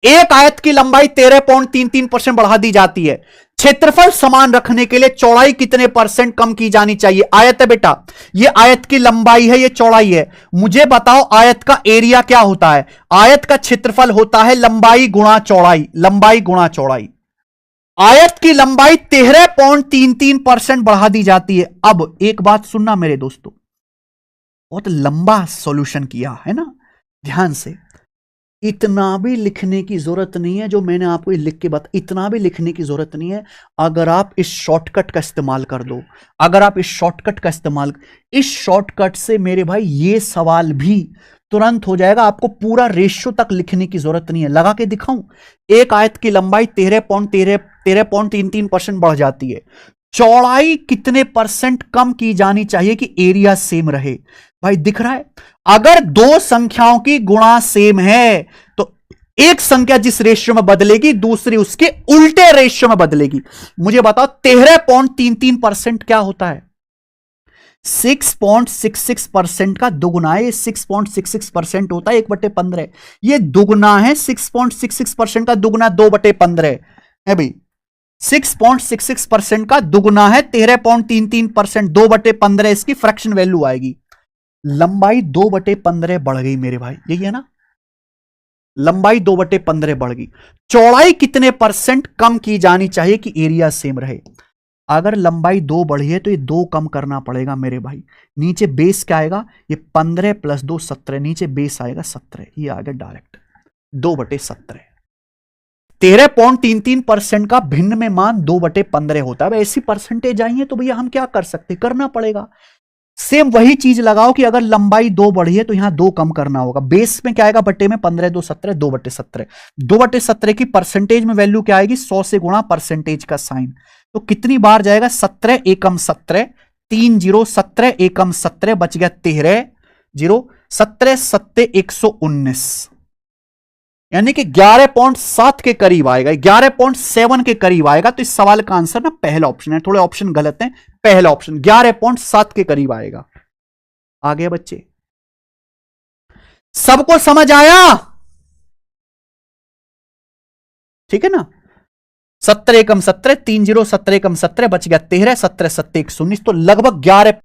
एक आयत की लंबाई 13.33% बढ़ा दी जाती है। क्षेत्रफल समान रखने के लिए चौड़ाई कितने परसेंट कम की जानी चाहिए? आयत है बेटा, ये आयत की लंबाई है, ये चौड़ाई है। मुझे बताओ आयत का एरिया क्या होता है? आयत का क्षेत्रफल होता है लंबाई गुणा चौड़ाई, लंबाई गुणा चौड़ाई। आयत की लंबाई 13.33% बढ़ा दी जाती है। अब एक बात सुनना मेरे दोस्तों, बहुत लंबा सॉल्यूशन किया है ना, ध्यान से। इतना भी लिखने की जरूरत नहीं है जो मैंने आपको लिख के बता, इतना भी लिखने की जरूरत नहीं है। अगर आप इस शॉर्टकट का इस्तेमाल कर दो, अगर आप इस शॉर्टकट का इस्तेमाल, इस शॉर्टकट से मेरे भाई ये सवाल भी तुरंत हो जाएगा। आपको पूरा रेशियो तक लिखने की जरूरत नहीं है। लगा के दिखाऊं, एक आयत की लंबाई 13.33% बढ़ जाती है। चौड़ाई कितने परसेंट कम की जानी चाहिए कि एरिया सेम रहे? भाई दिख रहा है, अगर दो संख्याओं की गुणा सेम है तो एक संख्या जिस रेशियो में बदलेगी दूसरी उसके उल्टे रेशियो में बदलेगी। मुझे बताओ 13.33% क्या होता है? 6.66% का दुगुना है। 6.66% होता है 1/15। ये दुगुना है 6.66% का दुगुना 2/15 है भाई। 6.66% का दुगुना है 13.33%, 2/15 इसकी फ्रैक्शन वैल्यू आएगी। लंबाई 2/15 बढ़ गई मेरे भाई, यही है ना, लंबाई 2/15 बढ़ गई। चौड़ाई कितने परसेंट कम की जानी चाहिए कि एरिया सेम रहे? अगर लंबाई 2 बढ़ी है तो ये 2 कम करना पड़ेगा मेरे भाई। नीचे बेस क्या आएगा? ये 15 + 2 17, नीचे बेस आएगा 17, ये आ गया डायरेक्ट 2/17। 13.33% का भिन्न में मान 2/15 होता है। ऐसी परसेंटेज आई है तो भैया हम क्या कर सकते, करना पड़ेगा। सेम वही चीज लगाओ कि अगर लंबाई 2 बढ़ी है तो यहां 2 कम करना होगा। बेस में क्या आएगा? बट्टे में 15 2 17, 2/17। 2/17 की परसेंटेज में वैल्यू क्या आएगी? 100 से गुणा परसेंटेज का साइन। तो कितनी बार जाएगा? 17 एकम 17, 3 0, 17 एकम 17, बच गया 13 0, 17 7 119, यानी कि 11.7 के करीब आएगा, 11.7 के करीब आएगा। तो इस सवाल का आंसर ना पहला ऑप्शन है। थोड़े ऑप्शन गलत हैं, पहला ऑप्शन 11.7 के करीब आएगा। आ गया बच्चे, सबको समझ आया? ठीक है ना। 17 एकम 17, 3 0, 17 एकम 17, बच गया 13, 17 7 119, तो लगभग 11